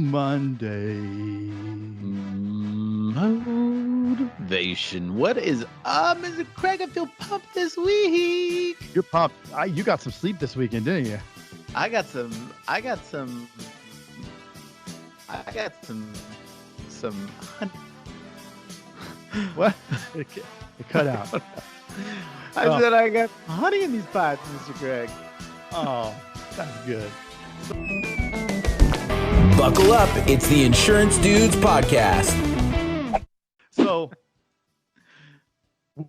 Monday. Motivation. What is up, Mr. Craig? I feel pumped this week. You're pumped. You got some sleep this weekend, didn't you? I got some. What? It cut out. I said I got honey in these pots, Mr. Craig. Oh, that's good. Buckle up. It's the Insurance Dudes Podcast. So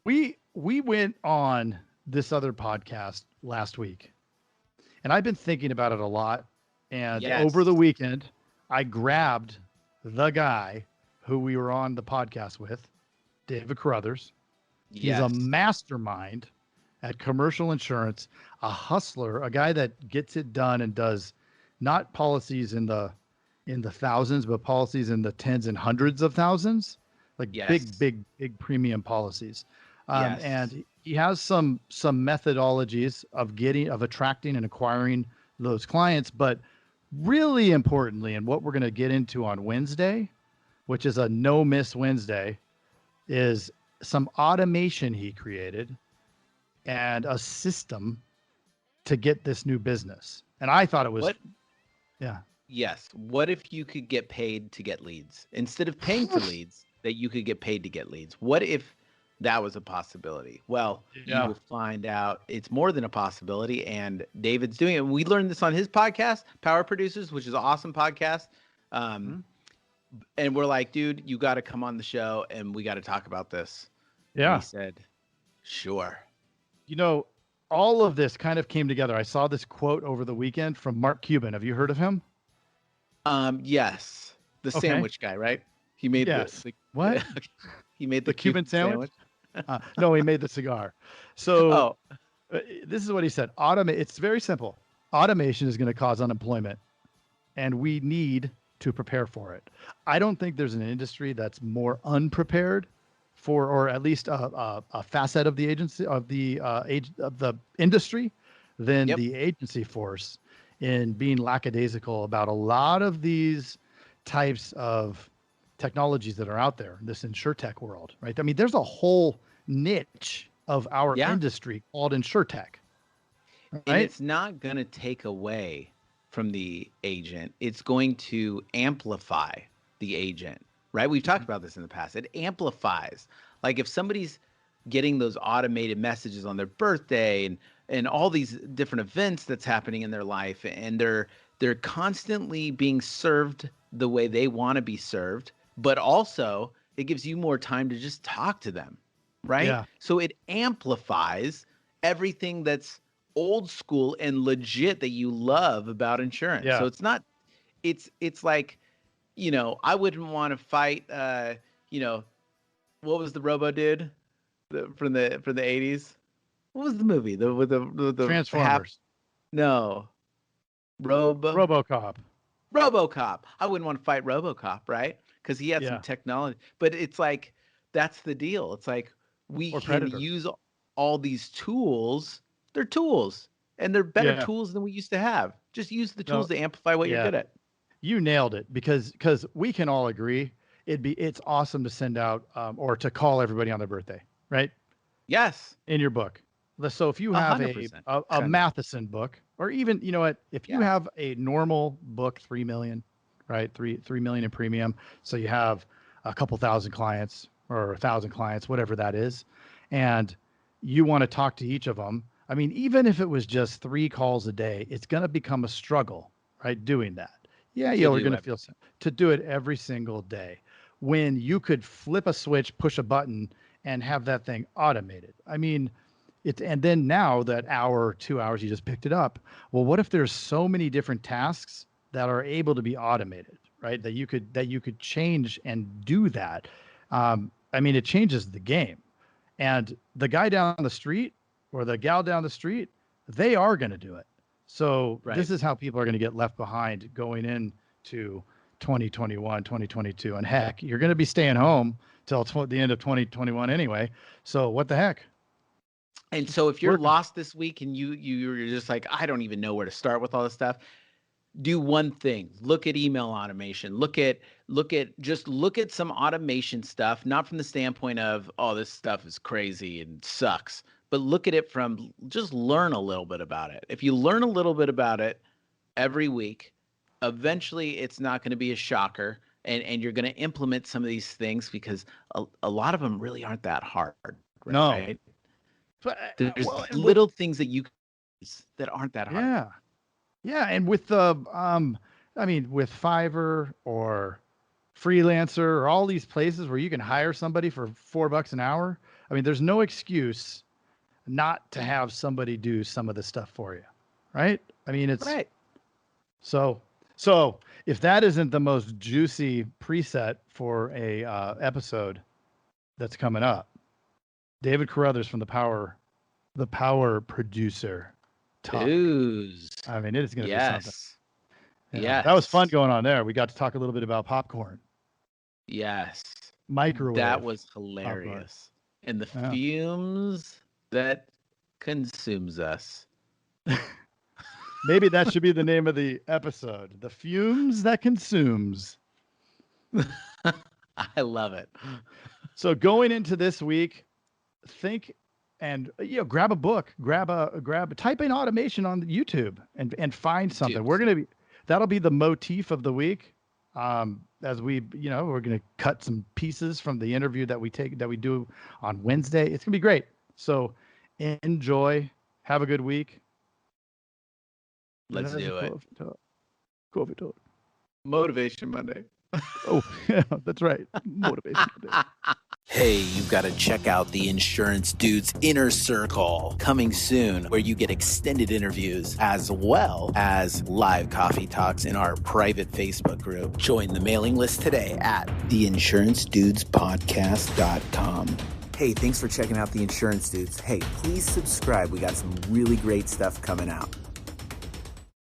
we went on this other podcast last week, and I've been thinking about it a lot. And over the weekend, I grabbed the guy who we were on the podcast with, David Carruthers. He's a mastermind at commercial insurance, a hustler, a guy that gets it done and does not policies in the thousands, but policies in the tens and hundreds of thousands, like big premium policies. And he has some methodologies of attracting and acquiring those clients, but really importantly, and what we're going to get into on Wednesday, which is a no miss Wednesday, is some automation he created and a system to get this new business. And I thought it was, Yes. What if you could get paid to get leads instead of paying for leads, that you could get paid to get leads? What if that was a possibility? Well, you will find out it's more than a possibility, and David's doing it. We learned this on his podcast, Power Producers, which is an awesome podcast. And we're like, dude, you got to come on the show and we got to talk about this. Yeah. And he said, sure. You know, all of this kind of came together. I saw this quote over the weekend from Mark Cuban. Have you heard of him? Yes. The sandwich guy, right? He made the what? He made the Cuban sandwich? No, he made the cigar. So this is what he said. It's very simple. Automation is going to cause unemployment, and we need to prepare for it. I don't think there's an industry that's more unprepared for, or at least a facet of the agency of the industry than the agency force in being lackadaisical about a lot of these types of technologies that are out there, this insurtech world, right? I mean, there's a whole niche of our industry called insurtech. Right? And it's not going to take away from the agent. It's going to amplify the agent, right? We've talked about this in the past. It amplifies. Like if somebody's getting those automated messages on their birthday and all these different events that's happening in their life, and they're constantly being served the way they want to be served, but also it gives you more time to just talk to them, right? Yeah. So it amplifies everything that's old school and legit that you love about insurance. Yeah. So it's not, it's like, you know, I wouldn't want to fight, you know, what was the Robo dude from the 80s? What was the movie? With the Transformers. No. RoboCop. I wouldn't want to fight RoboCop, right? Because he had some technology. But it's like, that's the deal. It's like we can use all these tools. They're tools, and they're better tools than we used to have. Just use the tools to amplify what you're good at. You nailed it, because we can all agree it's awesome to send out or to call everybody on their birthday, right? Yes. In your book. So if you have a Matheson book, or even, you know what, if you have a normal book, 3 million, right? 3 million in premium. So you have a couple thousand clients or 1,000 clients, whatever that is. And you want to talk to each of them. I mean, even if it was just 3 calls a day, it's going to become a struggle, right? Doing that. Yeah, you're going to feel to do it every single day, when you could flip a switch, push a button, and have that thing automated. I mean, and then now that hour or 2 hours you just picked it up. Well, what if there's so many different tasks that are able to be automated, right? That you could change and do that. I mean, it changes the game. And the guy down the street or the gal down the street, they are going to do it. So this is how people are going to get left behind going into 2021, 2022. And heck, you're going to be staying home till the end of 2021 anyway. So what the heck? And so if you're lost this week and you're just like, I don't even know where to start with all this stuff, do one thing. Look at email automation. Look at some automation stuff, not from the standpoint of, oh, this stuff is crazy and sucks, but look at it from just learn a little bit about it. If you learn a little bit about it every week, eventually it's not going to be a shocker, and you're going to implement some of these things because a lot of them really aren't that hard. Right? No. But, there's little things that you can use that aren't that hard. Yeah. Yeah. And with the, with Fiverr or Freelancer or all these places where you can hire somebody for $4 an hour, I mean, there's no excuse not to have somebody do some of the stuff for you. Right. I mean, it's right. So if that isn't the most juicy preset for a episode that's coming up, David Carruthers from the Power Producer Talk. I mean, it is going to be something. Yeah, that was fun going on there. We got to talk a little bit about popcorn. Yes. Microwave. That was hilarious. Popcorn. And the fumes that consumes us. Maybe that should be the name of the episode. The fumes that consumes. I love it. So going into this week, think and grab a book, type in automation on YouTube and find something. That'll be the motif of the week. As we, we're going to cut some pieces from the interview that we do on Wednesday. It's going to be great. So enjoy, have a good week. Let's do it. Coffee talk. Motivation Monday. Oh, yeah, that's right. Motivation Monday. Hey, you've got to check out the Insurance Dudes Inner Circle coming soon, where you get extended interviews as well as live coffee talks in our private Facebook group. Join the mailing list today at theinsurancedudespodcast.com. Hey, thanks for checking out the Insurance Dudes. Hey, please subscribe. We got some really great stuff coming out.